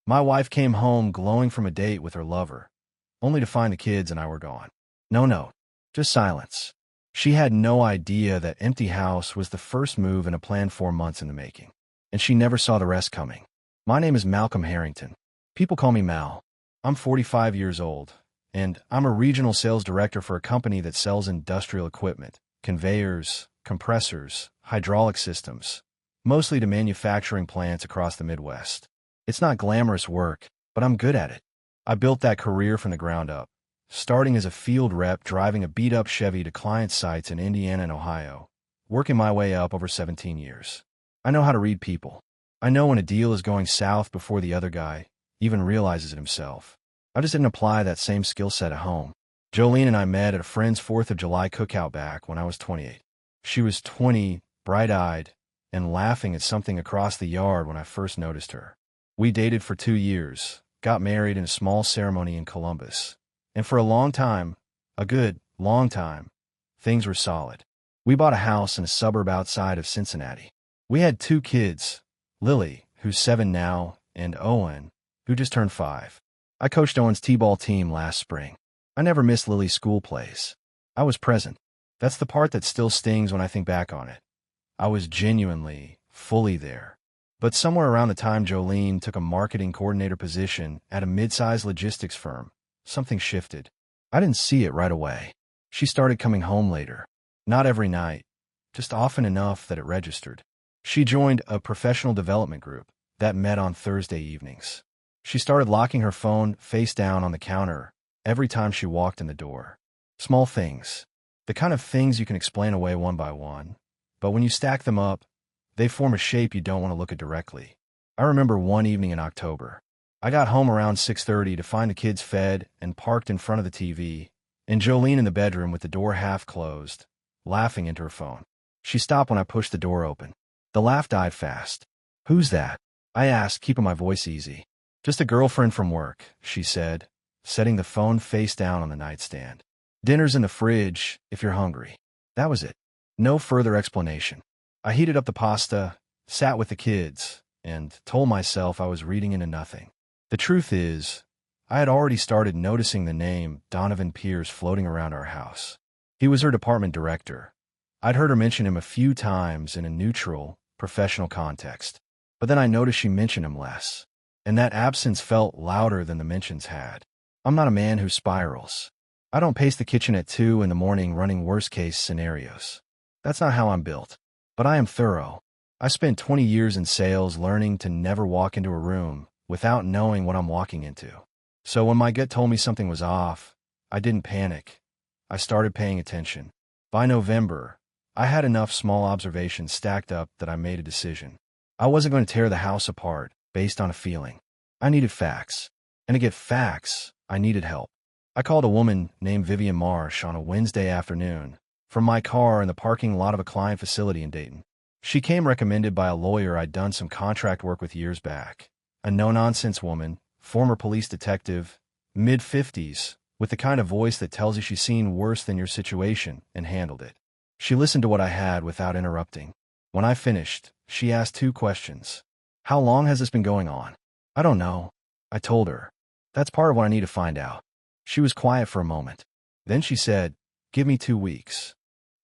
My wife came home glowing from a date with her lover, only to find the kids and I were gone. No note, just silence. She had no idea that empty house was the first move in a plan 4 months in the making, and she never saw the rest coming. My name is Malcolm Harrington. People call me Mal. I'm 45 years old, and I'm a regional sales director for a company that sells industrial equipment, conveyors, compressors, hydraulic systems, mostly to manufacturing plants across the Midwest. It's not glamorous work, but I'm good at it. I built that career from the ground up, starting as a field rep driving a beat-up Chevy to client sites in Indiana and Ohio, working my way up over 17 years. I know how to read people. I know when a deal is going south before the other guy even realizes it himself. I just didn't apply that same skill set at home. Jolene and I met at a friend's 4th of July cookout back when I was 28. She was 20, bright-eyed, and laughing at something across the yard when I first noticed her. We dated for 2 years, got married in a small ceremony in Columbus, and for a long time, a good, long time, things were solid. We bought a house in a suburb outside of Cincinnati. We had 2 kids, Lily, who's 7 now, and Owen, who just turned 5. I coached Owen's t-ball team last spring. I never missed Lily's school plays. I was present. That's the part that still stings when I think back on it. I was genuinely, fully there. But somewhere around the time Jolene took a marketing coordinator position at a mid-sized logistics firm, something shifted. I didn't see it right away. She started coming home later. Not every night, just often enough that it registered. She joined a professional development group that met on Thursday evenings. She started locking her phone face down on the counter every time she walked in the door. Small things. The kind of things you can explain away one by one, but when you stack them up, they form a shape you don't want to look at directly. I remember one evening in October. I got home around 6:30 to find the kids fed and parked in front of the TV, and Jolene in the bedroom with the door half closed, laughing into her phone. She stopped when I pushed the door open. The laugh died fast. "Who's that?" I asked, keeping my voice easy. "Just a girlfriend from work," she said, setting the phone face down on the nightstand. "Dinner's in the fridge if you're hungry." That was it. No further explanation. I heated up the pasta, sat with the kids, and told myself I was reading into nothing. The truth is, I had already started noticing the name Donovan Pierce floating around our house. He was her department director. I'd heard her mention him a few times in a neutral, professional context. But then I noticed she mentioned him less, and that absence felt louder than the mentions had. I'm not a man who spirals. I don't pace the kitchen at 2 in the morning running worst-case scenarios. That's not how I'm built. But I am thorough. I spent 20 years in sales learning to never walk into a room without knowing what I'm walking into. So when my gut told me something was off, I didn't panic. I started paying attention. By November, I had enough small observations stacked up that I made a decision. I wasn't going to tear the house apart based on a feeling. I needed facts. And to get facts, I needed help. I called a woman named Vivian Marsh on a Wednesday afternoon from my car in the parking lot of a client facility in Dayton. She came recommended by a lawyer I'd done some contract work with years back. A no-nonsense woman, former police detective, mid-50s, with the kind of voice that tells you she's seen worse than your situation and handled it. She listened to what I had without interrupting. When I finished, she asked 2 questions. "How long has this been going on?" "I don't know," I told her. "That's part of what I need to find out." She was quiet for a moment. Then she said, "Give me 2 weeks."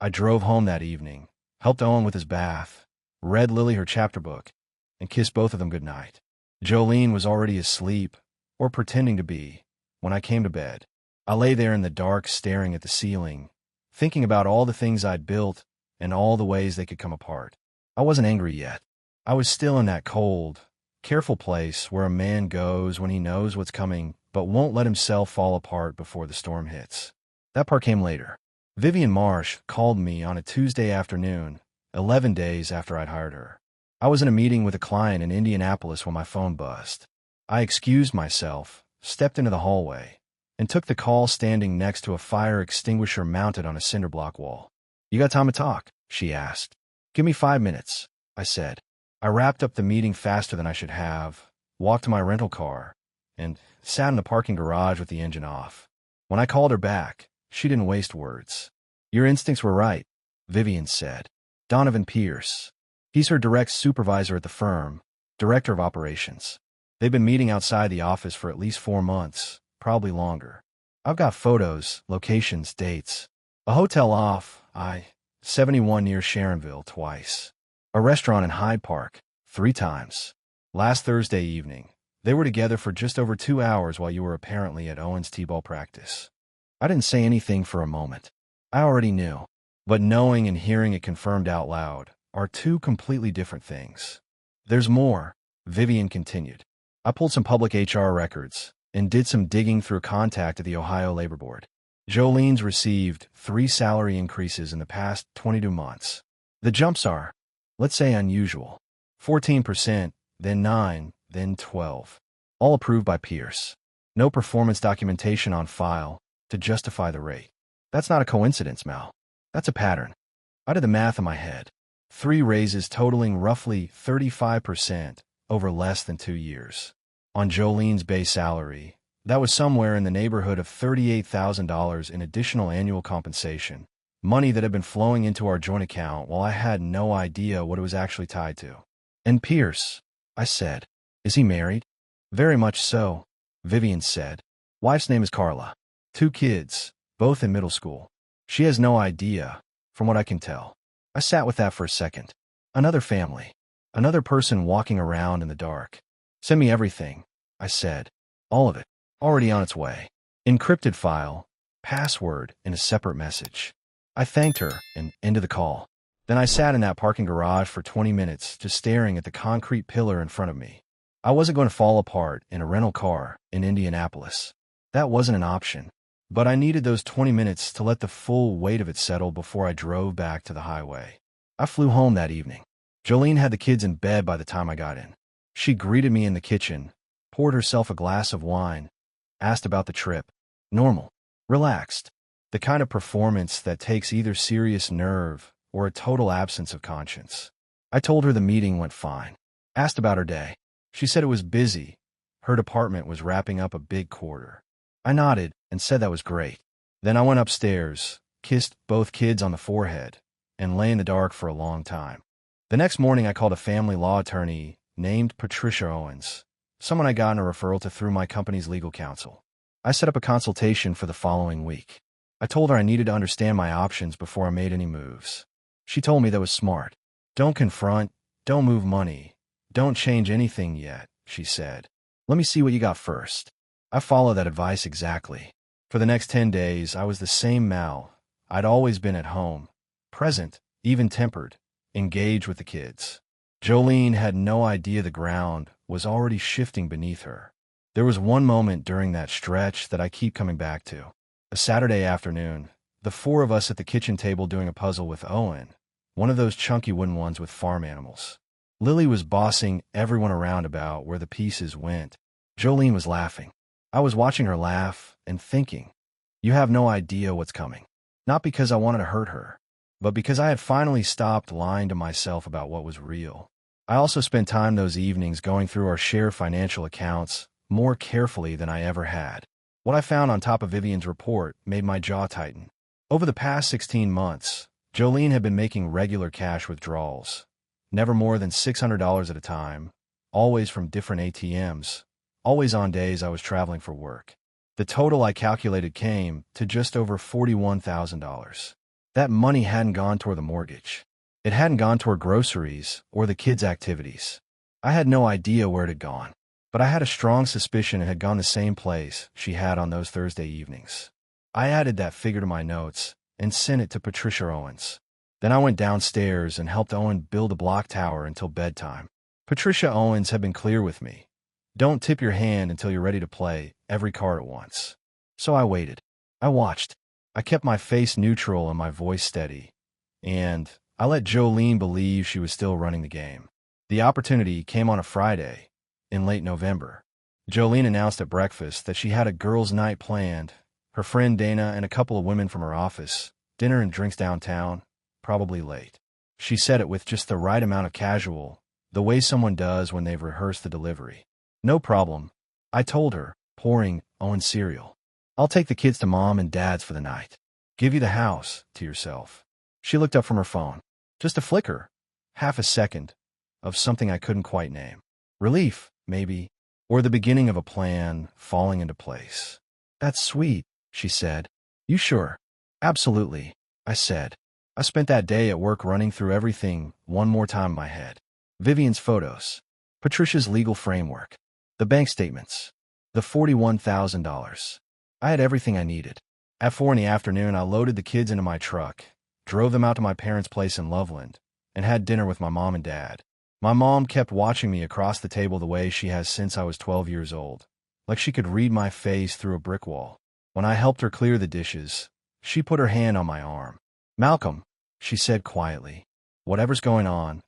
I drove home that evening, helped Owen with his bath, read Lily her chapter book, and kissed both of them goodnight. Jolene was already asleep, or pretending to be, when I came to bed. I lay there in the dark staring at the ceiling, thinking about all the things I'd built and all the ways they could come apart. I wasn't angry yet. I was still in that cold, careful place where a man goes when he knows what's coming but won't let himself fall apart before the storm hits. That part came later. Vivian Marsh called me on a Tuesday afternoon, 11 days after I'd hired her. I was in a meeting with a client in Indianapolis when my phone buzzed. I excused myself, stepped into the hallway, and took the call standing next to a fire extinguisher mounted on a cinder block wall. "You got time to talk?" she asked. "Give me 5 minutes," I said. I wrapped up the meeting faster than I should have, walked to my rental car, and sat in the parking garage with the engine off. When I called her back, she didn't waste words. "Your instincts were right," Vivian said. "Donovan Pierce. He's her direct supervisor at the firm, director of operations. They've been meeting outside the office for at least 4 months, probably longer. I've got photos, locations, dates. A hotel off, 71 near Sharonville twice. A restaurant in Hyde Park, 3 times. Last Thursday evening, they were together for just over 2 hours while you were apparently at Owen's t-ball practice. I didn't say anything for a moment. I already knew. But knowing and hearing it confirmed out loud are two completely different things. There's more, Vivian continued. I pulled some public HR records and did some digging through a contact at the Ohio Labor Board. Jolene's received 3 salary increases in the past 22 months. The jumps are, let's say, unusual. 14%, then 9, then 12. All approved by Pierce. No performance documentation on file to justify the rate. That's not a coincidence, Mel. That's a pattern. I did the math in my head. 3 raises totaling roughly 35% over less than 2 years. On Jolene's base salary, that was somewhere in the neighborhood of $38,000 in additional annual compensation, money that had been flowing into our joint account while I had no idea what it was actually tied to. And Pierce, I said, is he married? Very much so, Vivian said. Wife's name is Carla. 2 kids, both in middle school. She has no idea, from what I can tell. I sat with that for a second. Another family. Another person walking around in the dark. Send me everything, I said. All of it. Already on its way. Encrypted file. Password in a separate message. I thanked her and ended the call. Then I sat in that parking garage for 20 minutes just staring at the concrete pillar in front of me. I wasn't going to fall apart in a rental car in Indianapolis. That wasn't an option. But I needed those 20 minutes to let the full weight of it settle before I drove back to the highway. I flew home that evening. Jolene had the kids in bed by the time I got in. She greeted me in the kitchen, poured herself a glass of wine, asked about the trip. Normal. Relaxed. The kind of performance that takes either serious nerve or a total absence of conscience. I told her the meeting went fine. Asked about her day. She said it was busy. Her department was wrapping up a big quarter. I nodded and said that was great. Then I went upstairs, kissed both kids on the forehead, and lay in the dark for a long time. The next morning I called a family law attorney named Patricia Owens, someone I got a referral to through my company's legal counsel. I set up a consultation for the following week. I told her I needed to understand my options before I made any moves. She told me that was smart. Don't confront, don't move money, don't change anything yet, she said. Let me see what you got first. I followed that advice exactly. For the next 10 days, I was the same Mal. I'd always been at home, present, even-tempered, engaged with the kids. Jolene had no idea the ground was already shifting beneath her. There was one moment during that stretch that I keep coming back to. A Saturday afternoon, the 4 of us at the kitchen table doing a puzzle with Owen, one of those chunky wooden ones with farm animals. Lily was bossing everyone around about where the pieces went. Jolene was laughing. I was watching her laugh and thinking, you have no idea what's coming. Not because I wanted to hurt her, but because I had finally stopped lying to myself about what was real. I also spent time those evenings going through our shared financial accounts more carefully than I ever had. What I found on top of Vivian's report made my jaw tighten. Over the past 16 months, Jolene had been making regular cash withdrawals, never more than $600 at a time, always from different ATMs, always on days I was traveling for work. The total I calculated came to just over $41,000. That money hadn't gone toward the mortgage. It hadn't gone toward groceries or the kids' activities. I had no idea where it had gone, but I had a strong suspicion it had gone the same place she had on those Thursday evenings. I added that figure to my notes and sent it to Patricia Owens. Then I went downstairs and helped Owen build a block tower until bedtime. Patricia Owens had been clear with me. Don't tip your hand until you're ready to play every card at once. So I waited. I watched. I kept my face neutral and my voice steady. And I let Jolene believe she was still running the game. The opportunity came on a Friday in late November. Jolene announced at breakfast that she had a girls' night planned. Her friend Dana and a couple of women from her office, dinner and drinks downtown, probably late. She said it with just the right amount of casual, the way someone does when they've rehearsed the delivery. No problem, I told her, pouring Owen's cereal. I'll take the kids to Mom and Dad's for the night. Give you the house to yourself. She looked up from her phone. Just a flicker, half a second, of something I couldn't quite name. Relief, maybe, or the beginning of a plan falling into place. That's sweet, she said. You sure? Absolutely, I said. I spent that day at work running through everything one more time in my head. Vivian's photos, Patricia's legal framework, the bank statements, the $41,000. I had everything I needed. At 4 in the afternoon, I loaded the kids into my truck, drove them out to my parents' place in Loveland, and had dinner with my mom and dad. My mom kept watching me across the table the way she has since I was 12 years old, like she could read my face through a brick wall. When I helped her clear the dishes, she put her hand on my arm. Malcolm, she said quietly, whatever's going on,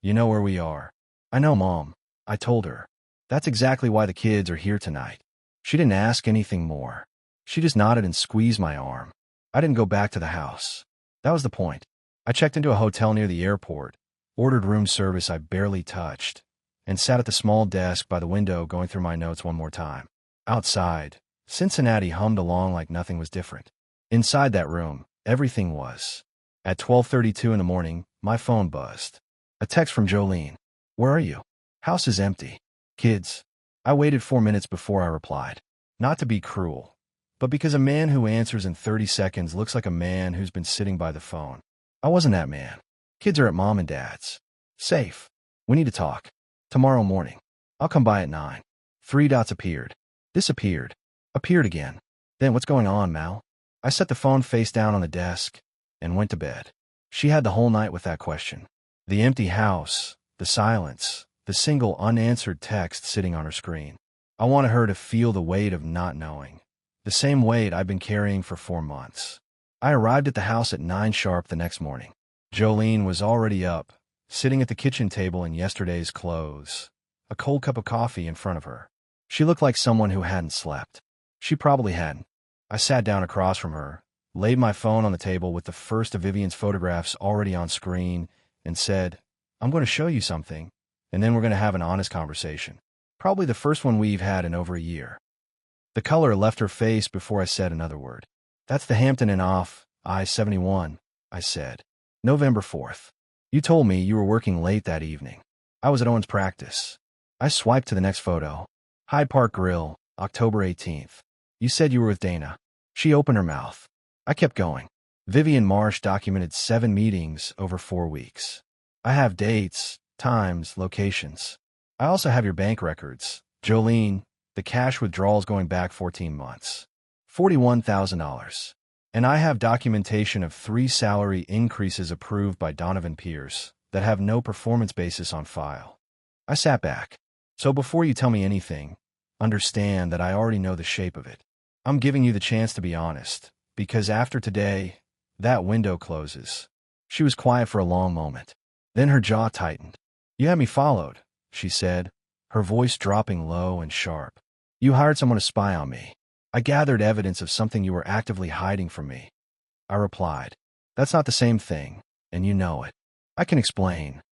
you know where we are. I know, Mom, I told her. That's exactly why the kids are here tonight. She didn't ask anything more. She just nodded and squeezed my arm. I didn't go back to the house. That was the point. I checked into a hotel near the airport, ordered room service I barely touched, and sat at the small desk by the window going through my notes one more time. Outside, Cincinnati hummed along like nothing was different. Inside that room, everything was. At 12:32 in the morning, my phone buzzed. A text from Jolene. Where are you? House is empty. Kids. I waited 4 minutes before I replied. Not to be cruel, but because a man who answers in 30 seconds looks like a man who's been sitting by the phone. I wasn't that man. Kids are at Mom and Dad's. Safe. We need to talk. Tomorrow morning. I'll come by at 9. 3 dots appeared. Disappeared. Appeared again. Then what's going on, Mal? I set the phone face down on the desk and went to bed. She had the whole night with that question. The empty house, the silence, the single unanswered text sitting on her screen. I wanted her to feel the weight of not knowing. The same weight I'd been carrying for 4 months. I arrived at the house at 9 sharp the next morning. Jolene was already up, sitting at the kitchen table in yesterday's clothes, a cold cup of coffee in front of her. She looked like someone who hadn't slept. She probably hadn't. I sat down across from her, laid my phone on the table with the first of Vivian's photographs already on screen, and said, I'm going to show you something, and then we're going to have an honest conversation. Probably the first one we've had in over a year. The color left her face before I said another word. That's the Hampton Inn off I-71, I said. November 4th. You told me you were working late that evening. I was at Owen's practice. I swiped to the next photo. Hyde Park Grill, October 18th. You said you were with Dana. She opened her mouth. I kept going. Vivian Marsh documented 7 meetings over 4 weeks. I have dates, times, locations. I also have your bank records. Jolene, the cash withdrawals going back 14 months. $41,000. And I have documentation of 3 salary increases approved by Donovan Pierce that have no performance basis on file. I sat back. So before you tell me anything, understand that I already know the shape of it. I'm giving you the chance to be honest, because after today, that window closes. She was quiet for a long moment. Then her jaw tightened. You had me followed, she said, her voice dropping low and sharp. You hired someone to spy on me. I gathered evidence of something you were actively hiding from me. I replied, that's not the same thing, and you know it. I can explain.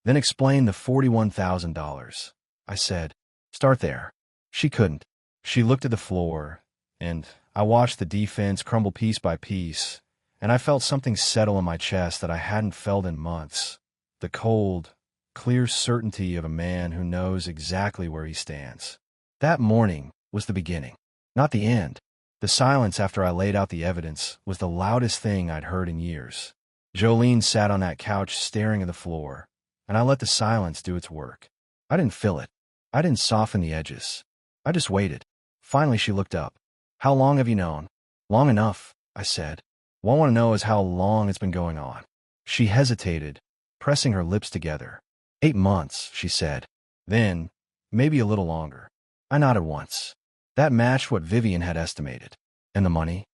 Then explain the $41,000. I said, start there. She couldn't. She looked at the floor, and I watched the defense crumble piece by piece, and I felt something settle in my chest that I hadn't felt in months. The cold, clear certainty of a man who knows exactly where he stands. That morning was the beginning, not the end. The silence after I laid out the evidence was the loudest thing I'd heard in years. Jolene sat on that couch staring at the floor, and I let the silence do its work. I didn't fill it. I didn't soften the edges. I just waited. Finally, she looked up. How long have you known? Long enough, I said. What I want to know is how long it's been going on. She hesitated, pressing her lips together. 8 months, she said. Then, maybe a little longer. I nodded once. That matched what Vivian had estimated. And the money?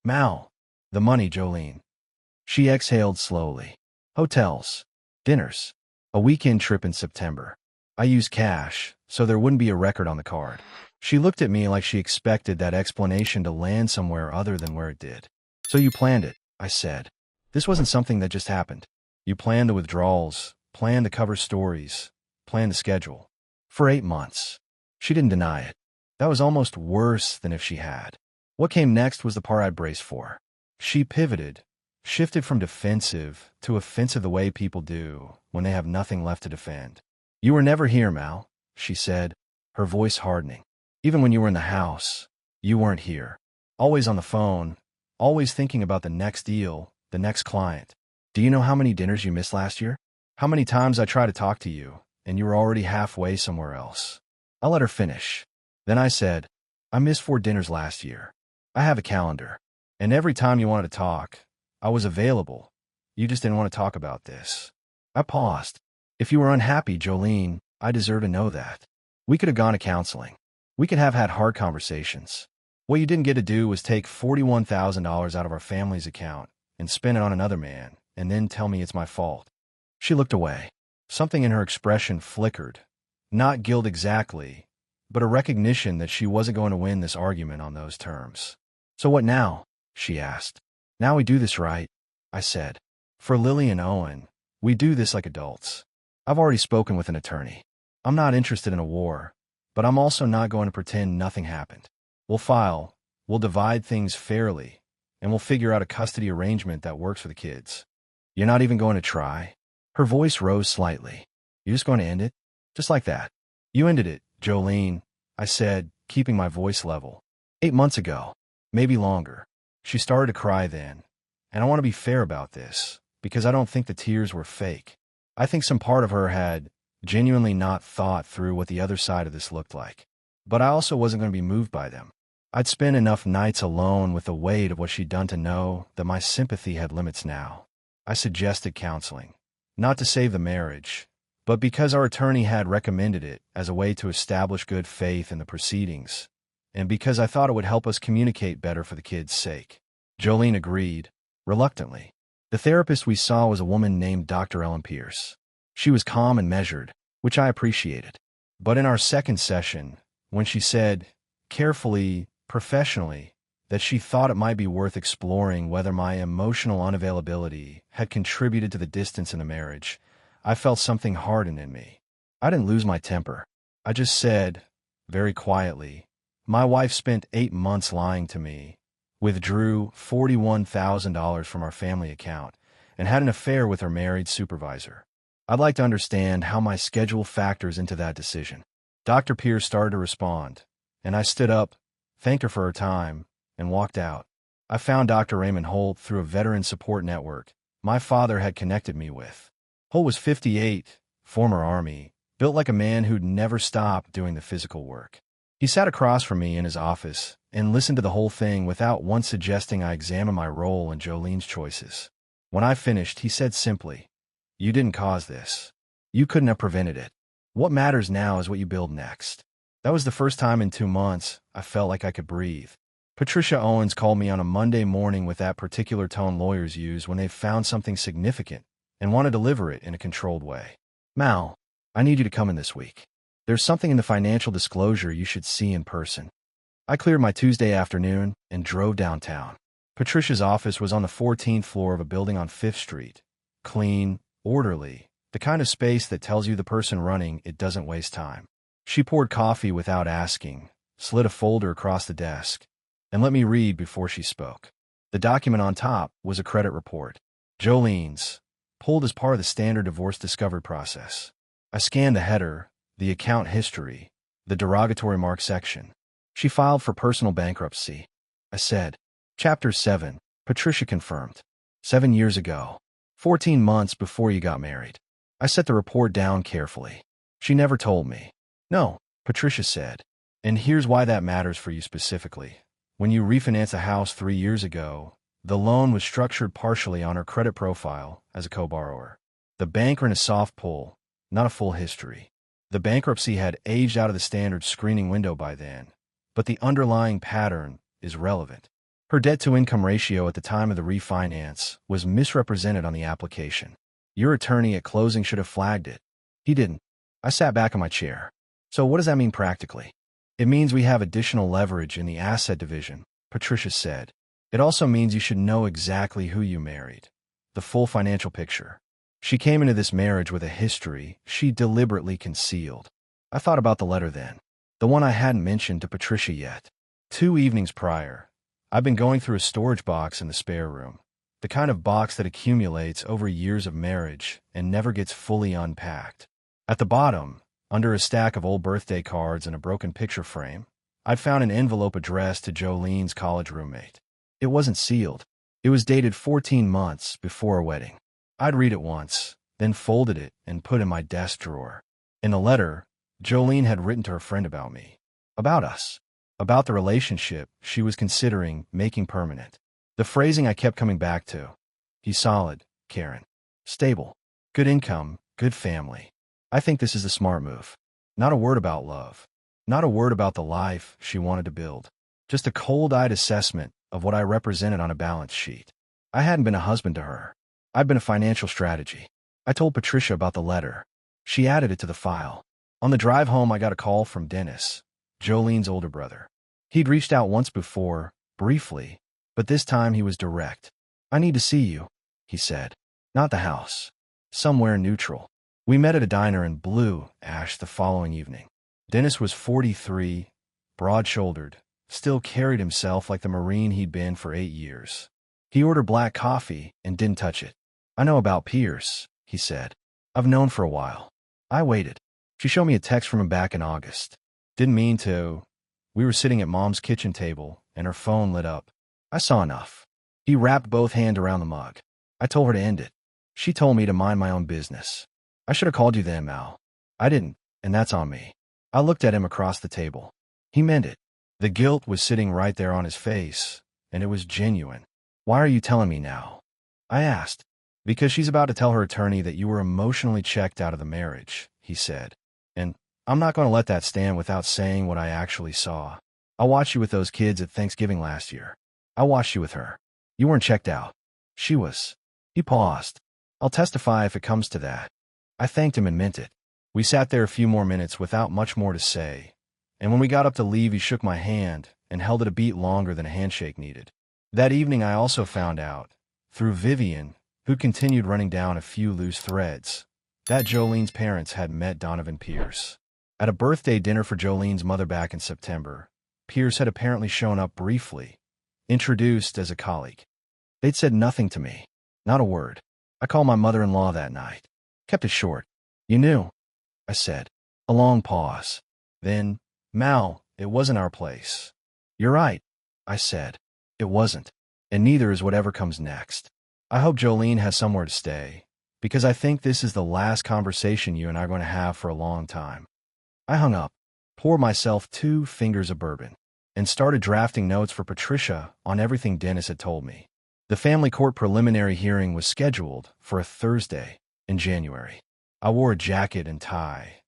Mal. The money, Jolene. She exhaled slowly. Hotels. Dinners. A weekend trip in September. I used cash, so there wouldn't be a record on the card. She looked at me like she expected that explanation to land somewhere other than where it did. So you planned it, I said. This wasn't something that just happened. You planned the withdrawals, planned the cover stories, planned the schedule. For 8 months. She didn't deny it. That was almost worse than if she had. What came next was the part I braced for. She pivoted, shifted from defensive to offensive the way people do when they have nothing left to defend. You were never here, Mal, she said, her voice hardening. Even when you were in the house, you weren't here. Always on the phone, always thinking about the next deal, the next client. Do you know how many dinners you missed last year? How many times I tried to talk to you, and you were already halfway somewhere else? I let her finish. Then I said, I missed 4 dinners last year. I have a calendar. And every time you wanted to talk, I was available. You just didn't want to talk about this. I paused. If you were unhappy, Jolene, I deserve to know that. We could have gone to counseling. We could have had hard conversations. What you didn't get to do was take $41,000 out of our family's account and spend it on another man, and then tell me it's my fault. She looked away. Something in her expression flickered. Not guilt exactly, but a recognition that she wasn't going to win this argument on those terms. So what now? She asked. Now we do this right, I said. For Lily and Owen, we do this like adults. I've already spoken with an attorney. I'm not interested in a war, but I'm also not going to pretend nothing happened. We'll file, we'll divide things fairly, and we'll figure out a custody arrangement that works for the kids. You're not even going to try? Her voice rose slightly. You're just going to end it? Just like that. You ended it, Jolene, I said, keeping my voice level. 8 months ago. Maybe longer. She started to cry then. And I want to be fair about this, because I don't think the tears were fake. I think some part of her had genuinely not thought through what the other side of this looked like. But I also wasn't going to be moved by them. I'd spent enough nights alone with the weight of what she'd done to know that my sympathy had limits now. I suggested counseling. Not to save the marriage, but because our attorney had recommended it as a way to establish good faith in the proceedings, and because I thought it would help us communicate better for the kids' sake. Jolene agreed, reluctantly. The therapist we saw was a woman named Dr. Ellen Pierce. She was calm and measured, which I appreciated. But in our second session, when she said, carefully, professionally, that she thought it might be worth exploring whether my emotional unavailability had contributed to the distance in the marriage, I felt something harden in me. I didn't lose my temper. I just said, very quietly, my wife spent 8 months lying to me, withdrew $41,000 from our family account, and had an affair with her married supervisor. I'd like to understand how my schedule factors into that decision. Dr. Pierce started to respond, and I stood up, thanked her for her time, and walked out. I found Dr. Raymond Holt through a veteran support network my father had connected me with. Holt was 58, former Army, built like a man who'd never stopped doing the physical work. He sat across from me in his office and listened to the whole thing without once suggesting I examine my role in Jolene's choices. When I finished, he said simply, You didn't cause this. You couldn't have prevented it. What matters now is what you build next. That was the first time in 2 months I felt like I could breathe. Patricia Owens called me on a Monday morning with that particular tone lawyers use when they've found something significant and want to deliver it in a controlled way. Mal, I need you to come in this week. There's something in the financial disclosure you should see in person. I cleared my Tuesday afternoon and drove downtown. Patricia's office was on the 14th floor of a building on 5th Street. Clean, orderly, the kind of space that tells you the person running it doesn't waste time. She poured coffee without asking, slid a folder across the desk, and let me read before she spoke. The document on top was a credit report. Jolene's, pulled as part of the standard divorce discovery process. I scanned the header, the account history, the derogatory mark section. She filed for personal bankruptcy. I said, Chapter 7, Patricia confirmed. 7 years ago. 14 months before you got married. I set the report down carefully. She never told me. No, Patricia said. And here's why that matters for you specifically. When you refinanced a house 3 years ago, the loan was structured partially on her credit profile as a co-borrower. The bank ran a soft pull, not a full history. The bankruptcy had aged out of the standard screening window by then, but the underlying pattern is relevant. Her debt-to-income ratio at the time of the refinance was misrepresented on the application. Your attorney at closing should have flagged it. He didn't. I sat back in my chair. So what does that mean practically? It means we have additional leverage in the asset division, Patricia said. It also means you should know exactly who you married, the full financial picture. She came into this marriage with a history she deliberately concealed. I thought about the letter then, the one I hadn't mentioned to Patricia yet. 2 evenings prior, I'd been going through a storage box in the spare room, the kind of box that accumulates over years of marriage and never gets fully unpacked. At the bottom, Under a stack of old birthday cards and a broken picture frame, I'd found an envelope addressed to Jolene's college roommate. It wasn't sealed. It was dated 14 months before our wedding. I'd read it once, then folded it and put it in my desk drawer. In the letter, Jolene had written to her friend about me, about us, about the relationship she was considering making permanent. The phrasing I kept coming back to: he's solid, Karen. Stable. Good income, good family. I think this is the smart move. Not a word about love. Not a word about the life she wanted to build. Just a cold-eyed assessment of what I represented on a balance sheet. I hadn't been a husband to her. I'd been a financial strategy. I told Patricia about the letter. She added it to the file. On the drive home, I got a call from Dennis, Jolene's older brother. He'd reached out once before, briefly, but this time he was direct. "I need to see you," he said. "Not the house. Somewhere neutral." We met at a diner in Blue Ash the following evening. Dennis was 43, broad-shouldered, still carried himself like the Marine he'd been for 8 years. He ordered black coffee and didn't touch it. "I know about Piers," he said. "I've known for a while." I waited. She showed me a text from him back in August. Didn't mean to. We were sitting at Mom's kitchen table, and her phone lit up. I saw enough. He wrapped both hands around the mug. I told her to end it. She told me to mind my own business. "I should have called you then, Mal." I didn't, and that's on me. I looked at him across the table. He meant it. The guilt was sitting right there on his face, and it was genuine. "Why are you telling me now?" I asked. "Because she's about to tell her attorney that you were emotionally checked out of the marriage," he said. "And I'm not going to let that stand without saying what I actually saw. I watched you with those kids at Thanksgiving last year. I watched you with her. You weren't checked out. She was." He paused. "I'll testify if it comes to that." I thanked him and meant it. We sat there a few more minutes without much more to say, and when we got up to leave, he shook my hand and held it a beat longer than a handshake needed. That evening, I also found out, through Vivian, who continued running down a few loose threads, that Jolene's parents had met Donovan Pierce. At a birthday dinner for Jolene's mother back in September, Pierce had apparently shown up briefly, introduced as a colleague. They'd said nothing to me, not a word. I called my mother-in-law that night. Kept it short. "You knew," I said. A long pause. Then, "Mal, it wasn't our place." "You're right," I said. "It wasn't. And neither is whatever comes next. I hope Jolene has somewhere to stay, because I think this is the last conversation you and I are going to have for a long time." I hung up, poured myself 2 fingers of bourbon, and started drafting notes for Patricia on everything Dennis had told me. The family court preliminary hearing was scheduled for a Thursday in January. I wore a jacket and tie,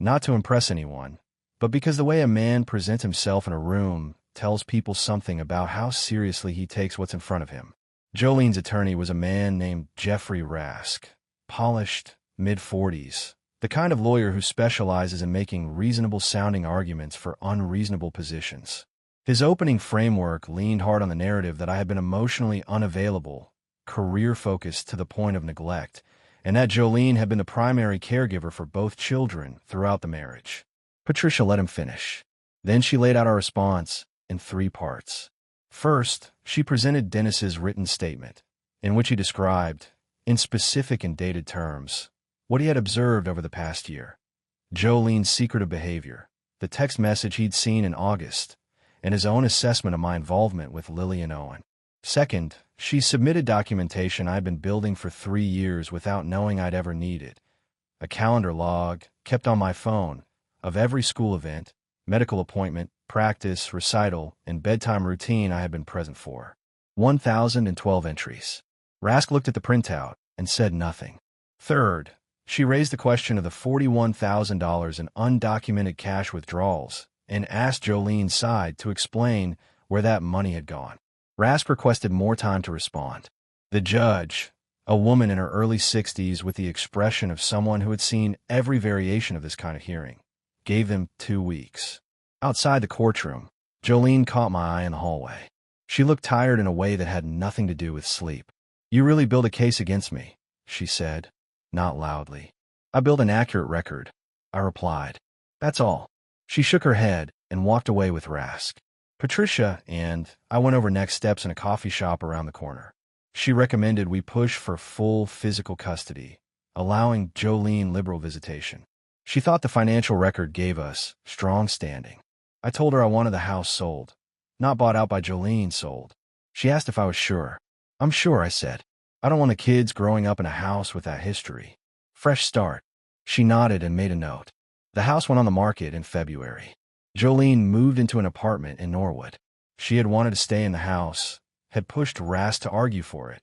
not to impress anyone, but because the way a man presents himself in a room tells people something about how seriously he takes what's in front of him. Jolene's attorney was a man named Jeffrey Rask, polished, mid-40s, the kind of lawyer who specializes in making reasonable-sounding arguments for unreasonable positions. His opening framework leaned hard on the narrative that I had been emotionally unavailable, career-focused to the point of neglect, and that Jolene had been the primary caregiver for both children throughout the marriage. Patricia let him finish. Then she laid out our response in 3 parts. First, she presented Dennis's written statement, in which he described, in specific and dated terms, what he had observed over the past year. Jolene's secretive behavior, the text message he'd seen in August, and his own assessment of my involvement with Lily and Owen. Second, she submitted documentation I'd been building for 3 years without knowing I'd ever need it. A calendar log, kept on my phone, of every school event, medical appointment, practice, recital, and bedtime routine I had been present for. 1,012 entries. Rask looked at the printout and said nothing. Third, she raised the question of the $41,000 in undocumented cash withdrawals and asked Jolene's side to explain where that money had gone. Rask requested more time to respond. The judge, a woman in her early 60s with the expression of someone who had seen every variation of this kind of hearing, gave them 2 weeks. Outside the courtroom, Jolene caught my eye in the hallway. She looked tired in a way that had nothing to do with sleep. "You really built a case against me," she said, not loudly. "I built an accurate record," I replied. "That's all." She shook her head and walked away with Rask. Patricia and I went over next steps in a coffee shop around the corner. She recommended we push for full physical custody, allowing Jolene liberal visitation. She thought the financial record gave us strong standing. I told her I wanted the house sold. Not bought out by Jolene, sold. She asked if I was sure. I'm sure, I said. I don't want the kids growing up in a house with that history. Fresh start. She nodded and made a note. The house went on the market in February. Jolene moved into an apartment in Norwood. She had wanted to stay in the house, had pushed Ras to argue for it.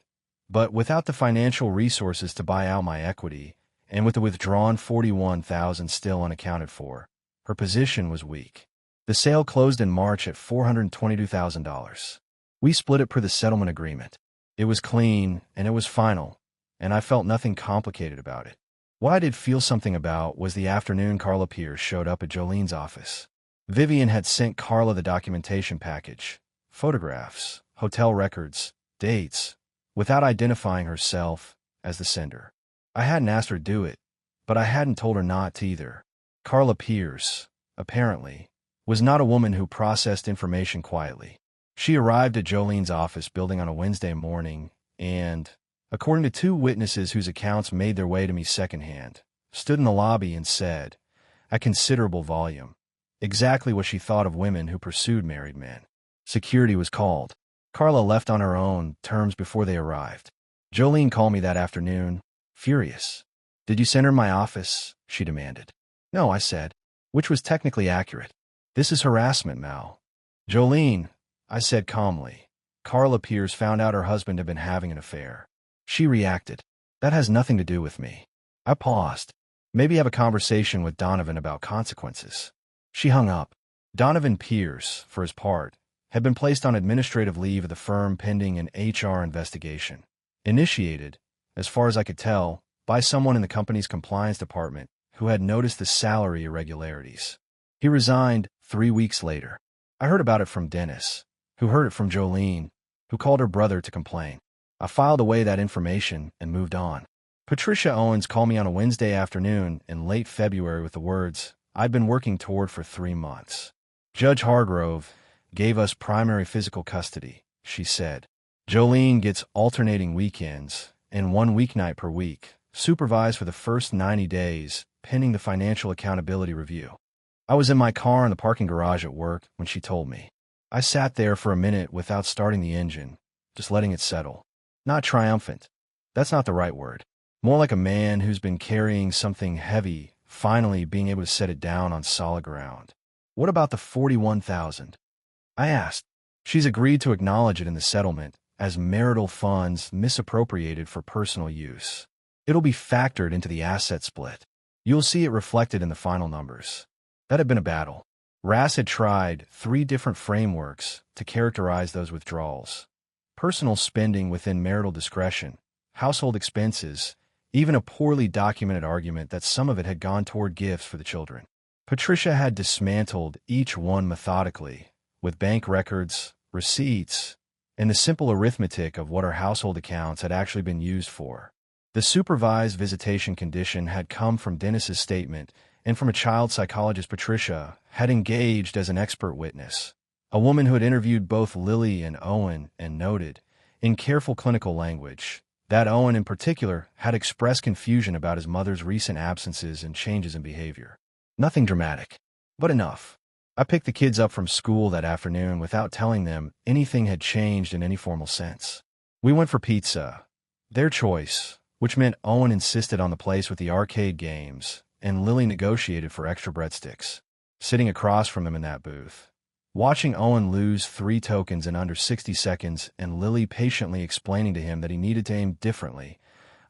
But without the financial resources to buy out my equity, and with the withdrawn $41,000 still unaccounted for, her position was weak. The sale closed in March at $422,000. We split it per the settlement agreement. It was clean, and it was final, and I felt nothing complicated about it. What I did feel something about was the afternoon Carla Pierce showed up at Jolene's office. Vivian had sent Carla the documentation package, photographs, hotel records, dates, without identifying herself as the sender. I hadn't asked her to do it, but I hadn't told her not to either. Carla Pierce, apparently, was not a woman who processed information quietly. She arrived at Jolene's office building on a Wednesday morning and, according to two witnesses whose accounts made their way to me secondhand, stood in the lobby and said, at considerable volume, exactly what she thought of women who pursued married men. Security was called. Carla left on her own terms before they arrived. Jolene called me that afternoon, furious. "Did you send her in my office?" she demanded. "No," I said, which was technically accurate. "This is harassment, Mal." "Jolene," I said calmly. Carla Pierce found out her husband had been having an affair. She reacted. "That has nothing to do with me." I paused. "Maybe have a conversation with Donovan about consequences." She hung up. Donovan Pierce, for his part, had been placed on administrative leave of the firm pending an HR investigation, initiated, as far as I could tell, by someone in the company's compliance department who had noticed the salary irregularities. He resigned 3 weeks later. I heard about it from Dennis, who heard it from Jolene, who called her brother to complain. I filed away that information and moved on. Patricia Owens called me on a Wednesday afternoon in late February with the words I'd been working toward for 3 months. "Judge Hargrove gave us primary physical custody," she said. "Jolene gets alternating weekends and 1 weeknight per week, supervised for the first 90 days, pending the financial accountability review." I was in my car in the parking garage at work when she told me. I sat there for a minute without starting the engine, just letting it settle. Not triumphant. That's not the right word. More like a man who's been carrying something heavy, finally being able to set it down on solid ground. "What about the $41,000? I asked. "She's agreed to acknowledge it in the settlement as marital funds misappropriated for personal use. It'll be factored into the asset split. You'll see it reflected in the final numbers." That had been a battle. Ras had tried 3 different frameworks to characterize those withdrawals. Personal spending within marital discretion, household expenses, even a poorly documented argument that some of it had gone toward gifts for the children. Patricia had dismantled each one methodically, with bank records, receipts, and the simple arithmetic of what her household accounts had actually been used for. The supervised visitation condition had come from Dennis's statement and from a child psychologist Patricia had engaged as an expert witness, a woman who had interviewed both Lily and Owen and noted, in careful clinical language, that Owen in particular had expressed confusion about his mother's recent absences and changes in behavior. Nothing dramatic, but enough. I picked the kids up from school that afternoon without telling them anything had changed in any formal sense. We went for pizza, their choice, which meant Owen insisted on the place with the arcade games, and Lily negotiated for extra breadsticks. Sitting across from him in that booth, watching Owen lose 3 tokens in under 60 seconds and Lily patiently explaining to him that he needed to aim differently,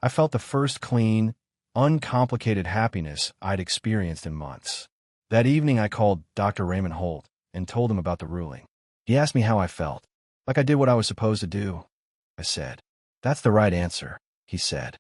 I felt the first clean, uncomplicated happiness I'd experienced in months. That evening I called Dr. Raymond Holt and told him about the ruling. He asked me how I felt. "Like I did what I was supposed to do," I said. "That's the right answer," he said.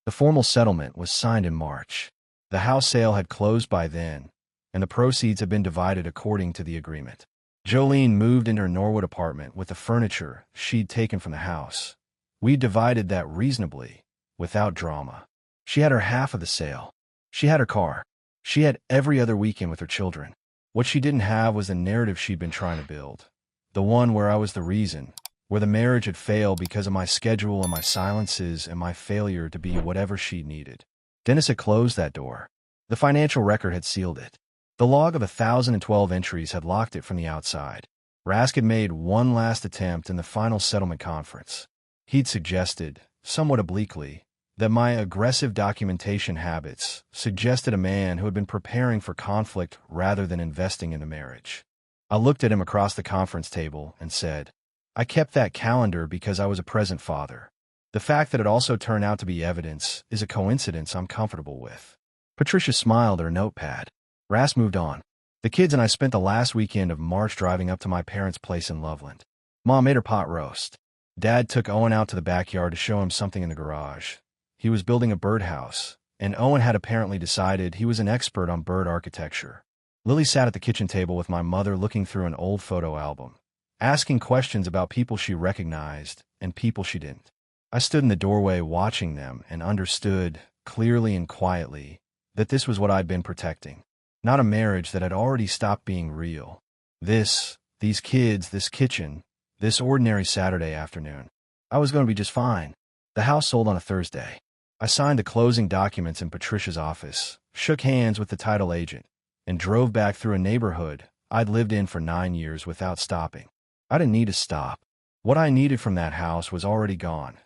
The formal settlement was signed in March. The house sale had closed by then, and the proceeds had been divided according to the agreement. Jolene moved into her Norwood apartment with the furniture she'd taken from the house. We divided that reasonably, without drama. She had her half of the sale. She had her car. She had every other weekend with her children. What she didn't have was the narrative she'd been trying to build. The one where I was the reason, where the marriage had failed because of my schedule and my silences and my failure to be whatever she needed. Dennis had closed that door. The financial record had sealed it. The log of 1,012 entries had locked it from the outside. Rask had made one last attempt in the final settlement conference. He'd suggested, somewhat obliquely, that my aggressive documentation habits suggested a man who had been preparing for conflict rather than investing in a marriage. I looked at him across the conference table and said, I kept that calendar because I was a present father. The fact that it also turned out to be evidence is a coincidence I'm comfortable with. Patricia smiled at her notepad. Rask moved on. The kids and I spent the last weekend of March driving up to my parents' place in Loveland. Mom made her pot roast. Dad took Owen out to the backyard to show him something in the garage. He was building a birdhouse, and Owen had apparently decided he was an expert on bird architecture. Lily sat at the kitchen table with my mother looking through an old photo album, asking questions about people she recognized and people she didn't. I stood in the doorway watching them and understood, clearly and quietly, that this was what I'd been protecting. Not a marriage that had already stopped being real. These kids, this kitchen, this ordinary Saturday afternoon. I was going to be just fine. The house sold on a Thursday. I signed the closing documents in Patricia's office, shook hands with the title agent, and drove back through a neighborhood I'd lived in for 9 years without stopping. I didn't need to stop. What I needed from that house was already gone.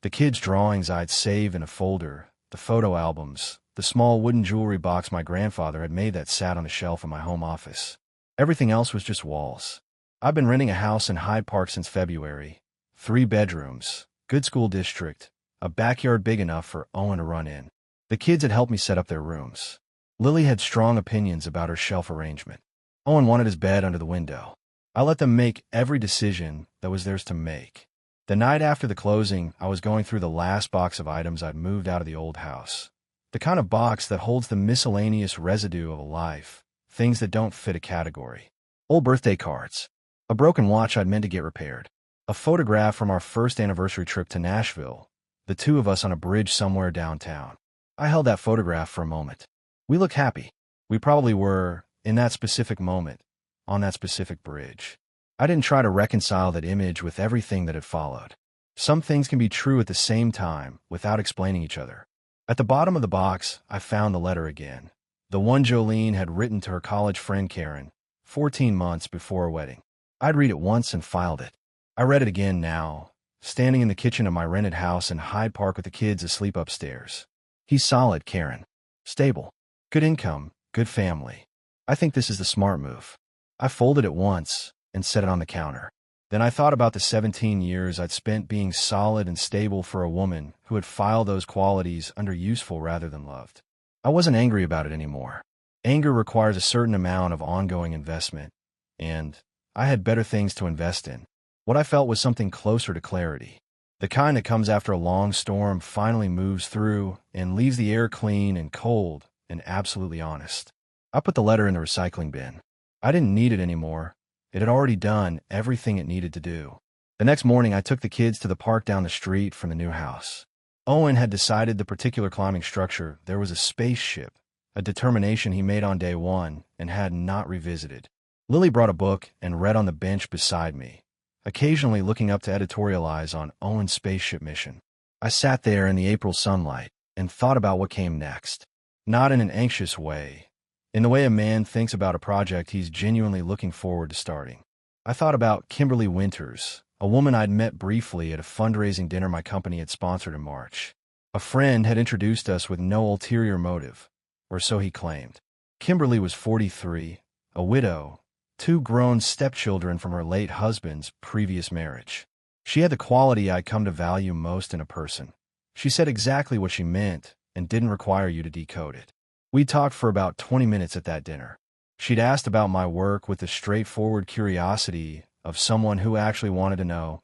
The kids' drawings I'd saved in a folder, the photo albums, the small wooden jewelry box my grandfather had made that sat on the shelf in my home office. Everything else was just walls. I've been renting a house in Hyde Park since February. 3 bedrooms, good school district, a backyard big enough for Owen to run in. The kids had helped me set up their rooms. Lily had strong opinions about her shelf arrangement. Owen wanted his bed under the window. I let them make every decision that was theirs to make. The night after the closing, I was going through the last box of items I'd moved out of the old house. The kind of box that holds the miscellaneous residue of a life, things that don't fit a category. Old birthday cards. A broken watch I'd meant to get repaired. A photograph from our first anniversary trip to Nashville, the two of us on a bridge somewhere downtown. I held that photograph for a moment. We looked happy. We probably were, in that specific moment, on that specific bridge. I didn't try to reconcile that image with everything that had followed. Some things can be true at the same time without explaining each other. At the bottom of the box, I found the letter again. The one Jolene had written to her college friend Karen, 14 months before her wedding. I'd read it once and filed it. I read it again now, standing in the kitchen of my rented house in Hyde Park with the kids asleep upstairs. He's solid, Karen. Stable. Good income, good family. I think this is the smart move. I folded it once and set it on the counter. Then I thought about the 17 years I'd spent being solid and stable for a woman who had filed those qualities under useful rather than loved. I wasn't angry about it anymore. Anger requires a certain amount of ongoing investment, and I had better things to invest in. What I felt was something closer to clarity. The kind that comes after a long storm finally moves through and leaves the air clean and cold and absolutely honest. I put the letter in the recycling bin. I didn't need it anymore. It had already done everything it needed to do. The next morning, I took the kids to the park down the street from the new house. Owen had decided the particular climbing structure there was a spaceship, a determination he made on day one and had not revisited. Lily brought a book and read on the bench beside me, occasionally looking up to editorialize on Owen's spaceship mission. I sat there in the April sunlight and thought about what came next. Not in an anxious way, in the way a man thinks about a project he's genuinely looking forward to starting. I thought about Kimberly Winters, a woman I'd met briefly at a fundraising dinner my company had sponsored in March. A friend had introduced us with no ulterior motive, or so he claimed. Kimberly was 43, a widow, 2 grown stepchildren from her late husband's previous marriage. She had the quality I'd come to value most in a person. She said exactly what she meant and didn't require you to decode it. We talked for about 20 minutes at that dinner. She'd asked about my work with the straightforward curiosity of someone who actually wanted to know,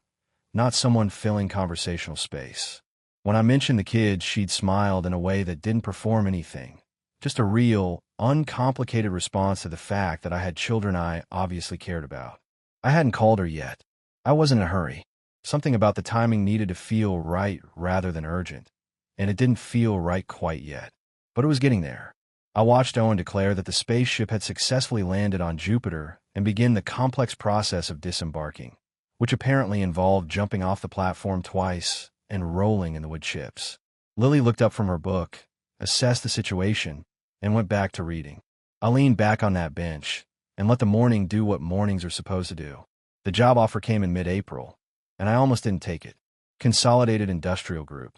not someone filling conversational space. When I mentioned the kids, she'd smiled in a way that didn't perform anything. Just a real, uncomplicated response to the fact that I had children I obviously cared about. I hadn't called her yet. I wasn't in a hurry. Something about the timing needed to feel right rather than urgent, and it didn't feel right quite yet. But it was getting there. I watched Owen declare that the spaceship had successfully landed on Jupiter and begin the complex process of disembarking, which apparently involved jumping off the platform twice and rolling in the wood chips. Lily looked up from her book, assessed the situation, and went back to reading. I leaned back on that bench and let the morning do what mornings are supposed to do. The job offer came in mid-April, and I almost didn't take it. Consolidated Industrial Group,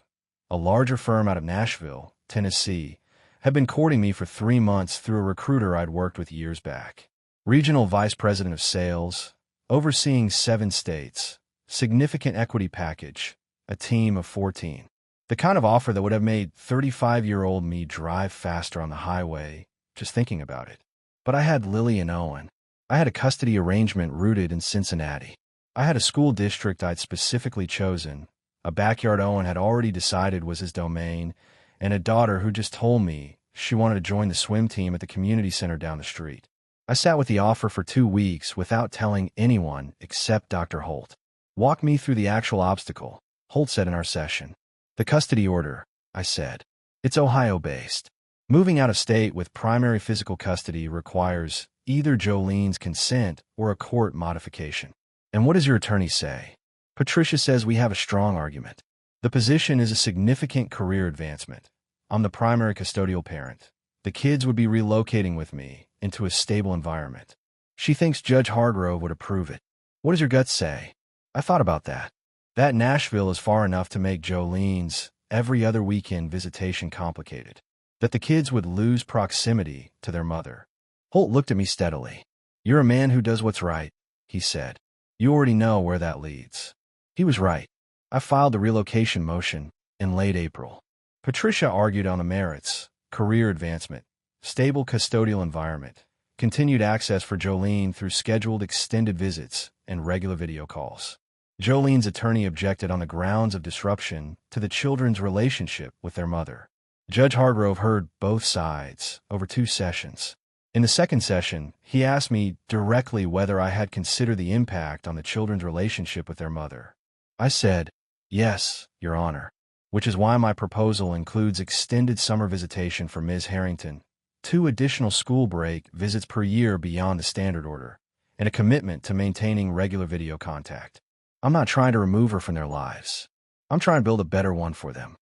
a larger firm out of Nashville, Tennessee, had been courting me for 3 months through a recruiter I'd worked with years back. Regional Vice President of Sales, overseeing 7 states, significant equity package, a team of 14. The kind of offer that would have made 35-year-old me drive faster on the highway just thinking about it. But I had Lily and Owen. I had a custody arrangement rooted in Cincinnati. I had a school district I'd specifically chosen, a backyard Owen had already decided was his domain, and a daughter who just told me she wanted to join the swim team at the community center down the street. I sat with the offer for 2 weeks without telling anyone except Dr. Holt. Walk me through the actual obstacle, Holt said in our session. The custody order, I said. It's Ohio-based. Moving out of state with primary physical custody requires either Jolene's consent or a court modification. And what does your attorney say? Patricia says we have a strong argument. The position is a significant career advancement. I'm the primary custodial parent. The kids would be relocating with me into a stable environment. She thinks Judge Hargrove would approve it. What does your gut say? I thought about that. That Nashville is far enough to make Jolene's every other weekend visitation complicated. That the kids would lose proximity to their mother. Holt looked at me steadily. You're a man who does what's right, he said. You already know where that leads. He was right. I filed the relocation motion in late April. Patricia argued on the merits, career advancement, stable custodial environment, continued access for Jolene through scheduled extended visits and regular video calls. Jolene's attorney objected on the grounds of disruption to the children's relationship with their mother. Judge Hargrove heard both sides over 2 sessions. In the second session, he asked me directly whether I had considered the impact on the children's relationship with their mother. I said, yes, Your Honor, which is why my proposal includes extended summer visitation for Ms. Harrington, 2 additional school break visits per year beyond the standard order, and a commitment to maintaining regular video contact. I'm not trying to remove her from their lives. I'm trying to build a better one for them.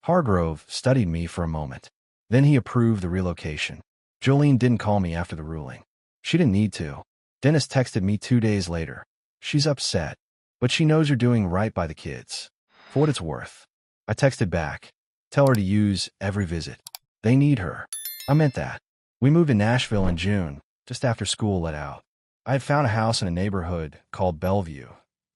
Hargrove studied me for a moment. Then he approved the relocation. Jolene didn't call me after the ruling. She didn't need to. Dennis texted me 2 days later. She's upset, but she knows you're doing right by the kids. For what it's worth. I texted back. Tell her to use every visit. They need her. I meant that. We moved to Nashville in June, just after school let out. I had found a house in a neighborhood called Bellevue.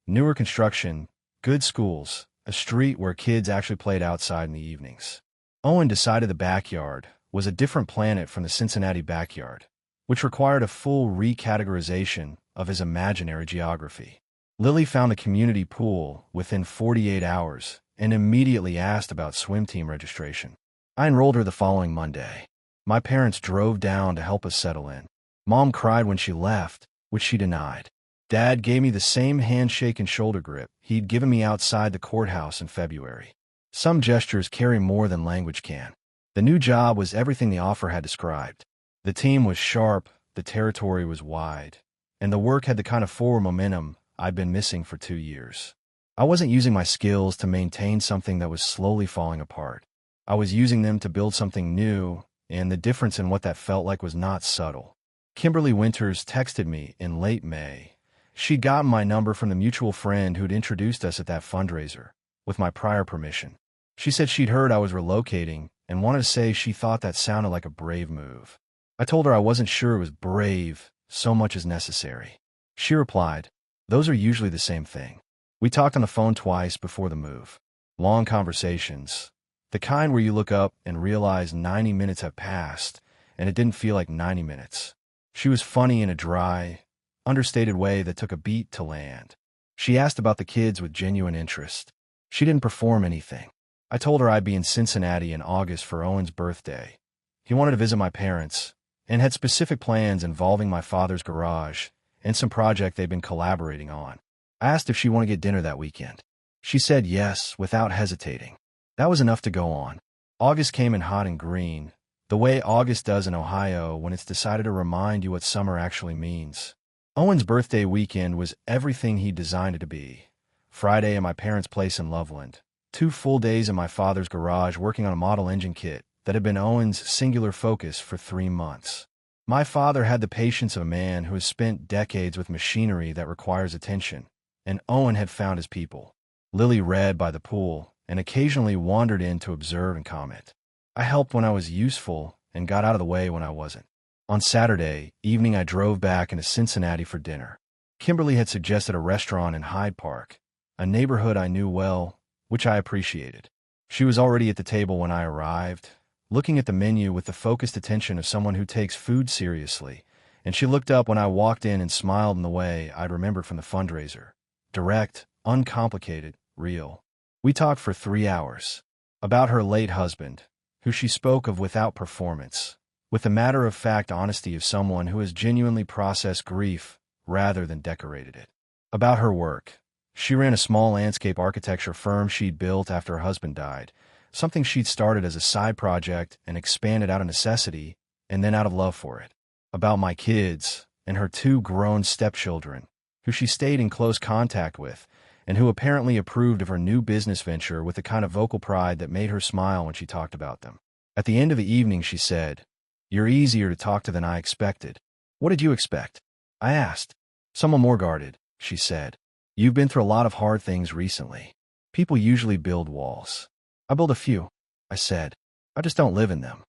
Newer construction, good schools, a street where kids actually played outside in the evenings. Owen decided the backyard was a different planet from the Cincinnati backyard, which required a full recategorization of his imaginary geography. Lily found a community pool within 48 hours and immediately asked about swim team registration. I enrolled her the following Monday. My parents drove down to help us settle in. Mom cried when she left, which she denied. Dad gave me the same handshake and shoulder grip he'd given me outside the courthouse in February. Some gestures carry more than language can. The new job was everything the offer had described. The team was sharp, the territory was wide, and the work had the kind of forward momentum I'd been missing for 2 years. I wasn't using my skills to maintain something that was slowly falling apart. I was using them to build something new, and the difference in what that felt like was not subtle. Kimberly Winters texted me in late May. She'd gotten my number from the mutual friend who'd introduced us at that fundraiser, with my prior permission. She said she'd heard I was relocating and wanted to say she thought that sounded like a brave move. I told her I wasn't sure it was brave so much as necessary. She replied, those are usually the same thing. We talked on the phone twice before the move. Long conversations, the kind where you look up and realize 90 minutes have passed, and it didn't feel like 90 minutes. She was funny in a dry, understated way that took a beat to land. She asked about the kids with genuine interest. She didn't perform anything. I told her I'd be in Cincinnati in August for Owen's birthday. He wanted to visit my parents, and had specific plans involving my father's garage and some project they'd been collaborating on. I asked if she wanted to get dinner that weekend. She said yes without hesitating. That was enough to go on. August came in hot and green, the way August does in Ohio when it's decided to remind you what summer actually means. Owen's birthday weekend was everything he designed it to be. Friday at my parents' place in Loveland. 2 full days in my father's garage working on a model engine kit that had been Owen's singular focus for 3 months. My father had the patience of a man who has spent decades with machinery that requires attention, and Owen had found his people. Lily read by the pool and occasionally wandered in to observe and comment. I helped when I was useful and got out of the way when I wasn't. On Saturday evening, I drove back into Cincinnati for dinner. Kimberly had suggested a restaurant in Hyde Park, a neighborhood I knew well, which I appreciated. She was already at the table when I arrived, looking at the menu with the focused attention of someone who takes food seriously, and she looked up when I walked in and smiled in the way I'd remembered from the fundraiser. Direct, uncomplicated, real. We talked for 3 hours. About her late husband, who she spoke of without performance, with the matter-of-fact honesty of someone who has genuinely processed grief rather than decorated it. About her work. She ran a small landscape architecture firm she'd built after her husband died, something she'd started as a side project and expanded out of necessity and then out of love for it. About my kids and her 2 grown stepchildren, who she stayed in close contact with, and who apparently approved of her new business venture with the kind of vocal pride that made her smile when she talked about them. At the end of the evening, she said, "You're easier to talk to than I expected." "What did you expect?" I asked. "Someone more guarded," she said. "You've been through a lot of hard things recently. People usually build walls." "I build a few," I said. "I just don't live in them."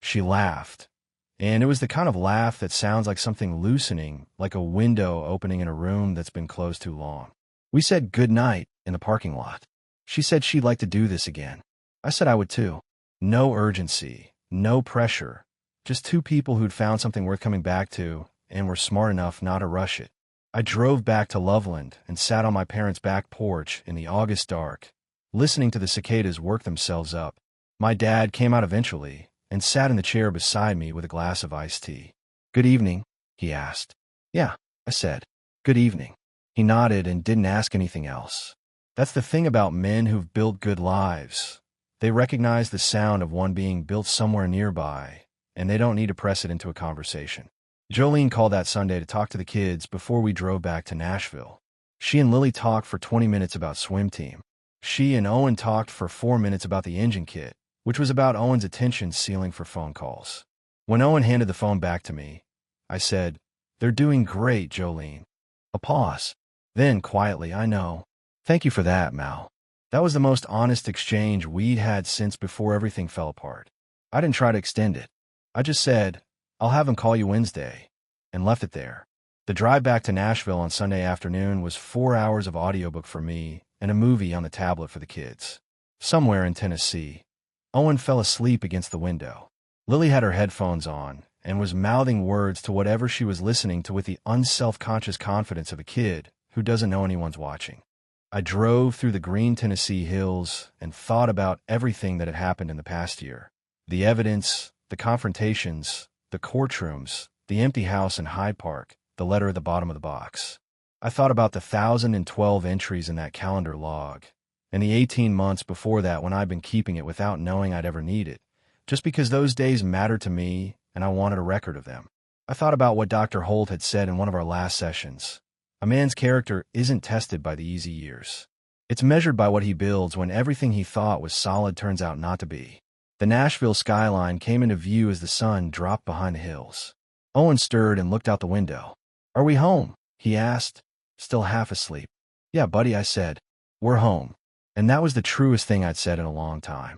She laughed, and it was the kind of laugh that sounds like something loosening, like a window opening in a room that's been closed too long. We said good night in the parking lot. She said she'd like to do this again. I said I would too. No urgency, no pressure, just 2 people who'd found something worth coming back to and were smart enough not to rush it. I drove back to Loveland and sat on my parents' back porch in the August dark, listening to the cicadas work themselves up. My dad came out eventually and sat in the chair beside me with a glass of iced tea. "Good evening," he asked. "Yeah," I said. "Good evening." He nodded and didn't ask anything else. That's the thing about men who've built good lives. They recognize the sound of one being built somewhere nearby, and they don't need to press it into a conversation. Jolene called that Sunday to talk to the kids before we drove back to Nashville. She and Lily talked for 20 minutes about swim team. She and Owen talked for 4 minutes about the engine kit, which was about Owen's attention ceiling for phone calls. When Owen handed the phone back to me, I said, "They're doing great, Jolene." A pause. Then, quietly, "I know. Thank you for that, Mal." That was the most honest exchange we'd had since before everything fell apart. I didn't try to extend it. I just said, "I'll have him call you Wednesday," and left it there. The drive back to Nashville on Sunday afternoon was 4 hours of audiobook for me and a movie on the tablet for the kids. Somewhere in Tennessee, Owen fell asleep against the window. Lily had her headphones on and was mouthing words to whatever she was listening to with the unself-conscious confidence of a kid who doesn't know anyone's watching. I drove through the green Tennessee hills and thought about everything that had happened in the past year. The evidence, the confrontations, the courtrooms, the empty house in Hyde Park, the letter at the bottom of the box. I thought about the 1,012 entries in that calendar log, and the 18 months before that when I'd been keeping it without knowing I'd ever need it, just because those days mattered to me and I wanted a record of them. I thought about what Dr. Holt had said in one of our last sessions. A man's character isn't tested by the easy years. It's measured by what he builds when everything he thought was solid turns out not to be. The Nashville skyline came into view as the sun dropped behind the hills. Owen stirred and looked out the window. "Are we home?" he asked, still half asleep. "Yeah, buddy," I said. "We're home." And that was the truest thing I'd said in a long time.